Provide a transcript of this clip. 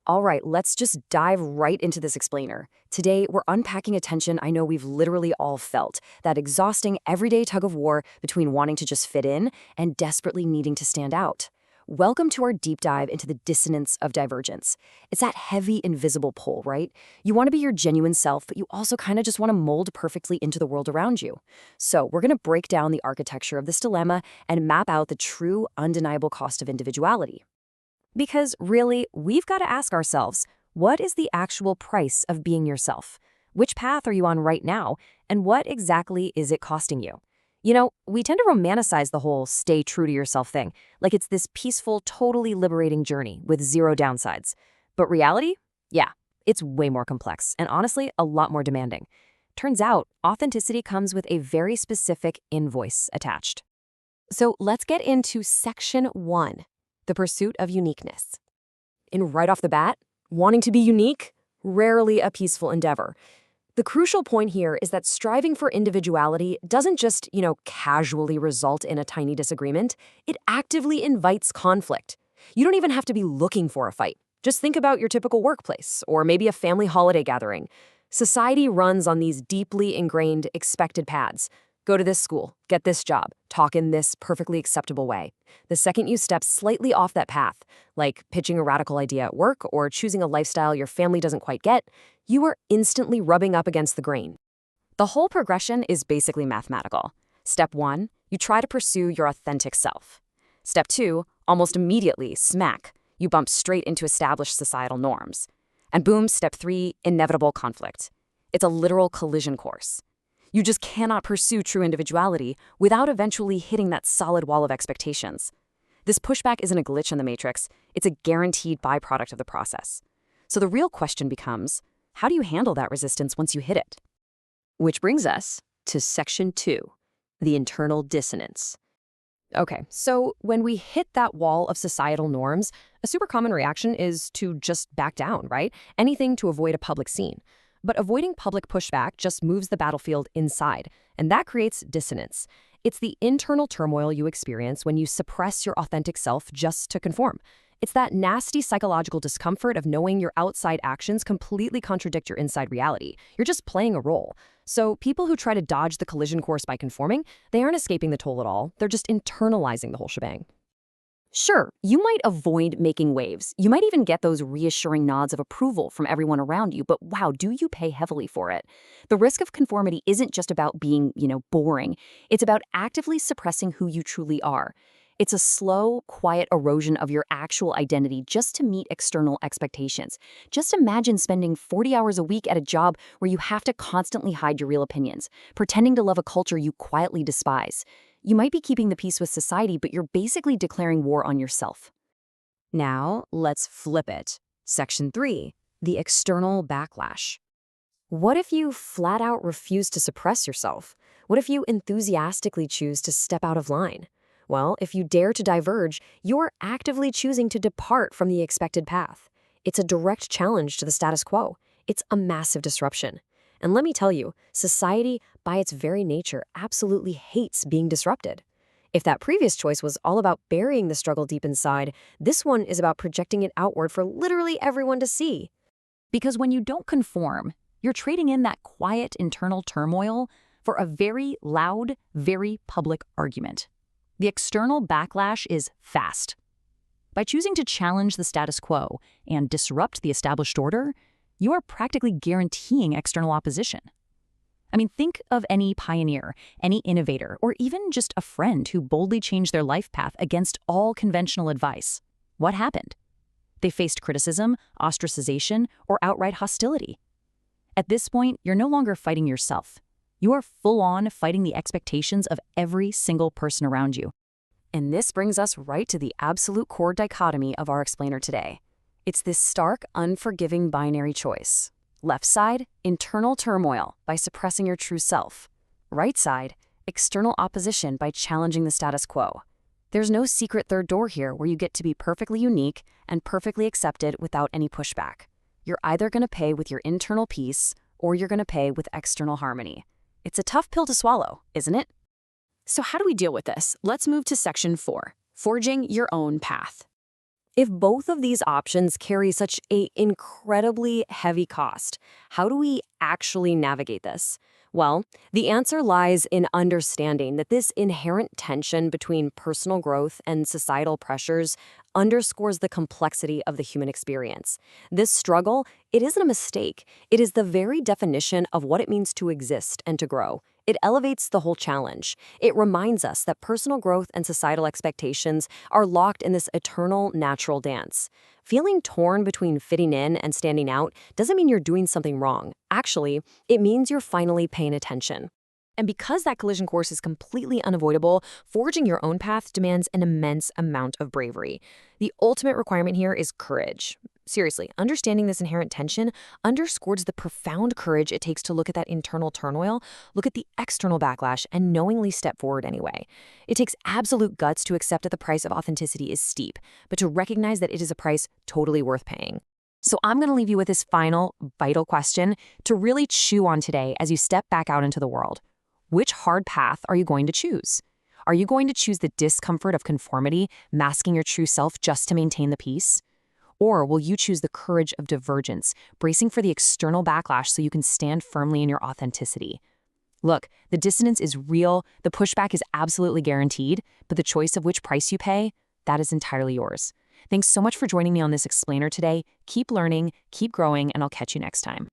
All right, let's just dive right into this explainer. Today, we're unpacking a tension I know we've literally all felt, that exhausting everyday tug of war between wanting to just fit in and desperately needing to stand out. Welcome to our deep dive into the dissonance of divergence. It's that heavy, invisible pull, right? You want to be your genuine self, but you also kind of just want to mold perfectly into the world around you. So, we're going to break down the architecture of this dilemma and map out the true, undeniable cost of individuality. Because really, we've got to ask ourselves, what is the actual price of being yourself? Which path are you on right now, and what exactly is it costing you? We tend to romanticize the whole stay true to yourself thing, like it's this peaceful, totally liberating journey with zero downsides. But reality? Yeah, it's way more complex, and honestly, a lot more demanding. Turns out, authenticity comes with a very specific invoice attached. So let's get into section 1. The pursuit of uniqueness. And right off the bat, wanting to be unique? Rarely a peaceful endeavor. The crucial point here is that striving for individuality doesn't just, casually result in a tiny disagreement. It actively invites conflict. You don't even have to be looking for a fight. Just think about your typical workplace, or maybe a family holiday gathering. Society runs on these deeply ingrained, expected paths. Go to this school, get this job, talk in this perfectly acceptable way. The second you step slightly off that path, like pitching a radical idea at work or choosing a lifestyle your family doesn't quite get, you are instantly rubbing up against the grain. The whole progression is basically mathematical. Step 1, you try to pursue your authentic self. Step 2, almost immediately, smack, you bump straight into established societal norms. And boom, step 3, inevitable conflict. It's a literal collision course. You just cannot pursue true individuality without eventually hitting that solid wall of expectations. This pushback isn't a glitch in the matrix, it's a guaranteed byproduct of the process. So the real question becomes, how do you handle that resistance once you hit it? Which brings us to section 2, the internal dissonance. Okay, so when we hit that wall of societal norms, a super common reaction is to just back down, right? Anything to avoid a public scene. But avoiding public pushback just moves the battlefield inside, and that creates dissonance. It's the internal turmoil you experience when you suppress your authentic self just to conform. It's that nasty psychological discomfort of knowing your outside actions completely contradict your inside reality. You're just playing a role. So people who try to dodge the collision course by conforming, they aren't escaping the toll at all. They're just internalizing the whole shebang. Sure, you might avoid making waves. You might even get those reassuring nods of approval from everyone around you, but wow, do you pay heavily for it? The risk of conformity isn't just about being, boring. It's about actively suppressing who you truly are. It's a slow, quiet erosion of your actual identity just to meet external expectations. Just imagine spending 40 hours a week at a job where you have to constantly hide your real opinions, pretending to love a culture you quietly despise. You might be keeping the peace with society, but you're basically declaring war on yourself. Now, let's flip it. Section 3, the external backlash. What if you flat out refuse to suppress yourself? What if you enthusiastically choose to step out of line? Well, if you dare to diverge, you're actively choosing to depart from the expected path. It's a direct challenge to the status quo. It's a massive disruption. And let me tell you, society, by its very nature, absolutely hates being disrupted. If that previous choice was all about burying the struggle deep inside, this one is about projecting it outward for literally everyone to see. Because when you don't conform, you're trading in that quiet internal turmoil for a very loud, very public argument. The external backlash is fast. By choosing to challenge the status quo and disrupt the established order, you are practically guaranteeing external opposition. I mean, think of any pioneer, any innovator, or even just a friend who boldly changed their life path against all conventional advice. What happened? They faced criticism, ostracization, or outright hostility. At this point, you're no longer fighting yourself. You are full-on fighting the expectations of every single person around you. And this brings us right to the absolute core dichotomy of our explainer today. It's this stark, unforgiving binary choice. Left side, internal turmoil by suppressing your true self. Right side, external opposition by challenging the status quo. There's no secret third door here where you get to be perfectly unique and perfectly accepted without any pushback. You're either going to pay with your internal peace or you're going to pay with external harmony. It's a tough pill to swallow, isn't it? So how do we deal with this? Let's move to section 4, forging your own path. If both of these options carry such a incredibly heavy cost, how do we actually navigate this? Well, the answer lies in understanding that this inherent tension between personal growth and societal pressures underscores the complexity of the human experience. This struggle, it isn't a mistake. It is the very definition of what it means to exist and to grow. It elevates the whole challenge. It reminds us that personal growth and societal expectations are locked in this eternal natural dance. Feeling torn between fitting in and standing out doesn't mean you're doing something wrong. Actually, it means you're finally paying attention. And because that collision course is completely unavoidable, forging your own path demands an immense amount of bravery. The ultimate requirement here is courage. Seriously, understanding this inherent tension underscores the profound courage it takes to look at that internal turmoil, look at the external backlash, and knowingly step forward anyway. It takes absolute guts to accept that the price of authenticity is steep, but to recognize that it is a price totally worth paying. So I'm going to leave you with this final, vital question to really chew on today as you step back out into the world. Which hard path are you going to choose? Are you going to choose the discomfort of conformity, masking your true self just to maintain the peace? Or will you choose the courage of divergence, bracing for the external backlash so you can stand firmly in your authenticity? Look, the dissonance is real, the pushback is absolutely guaranteed, but the choice of which price you pay, that is entirely yours. Thanks so much for joining me on this explainer today. Keep learning, keep growing, and I'll catch you next time.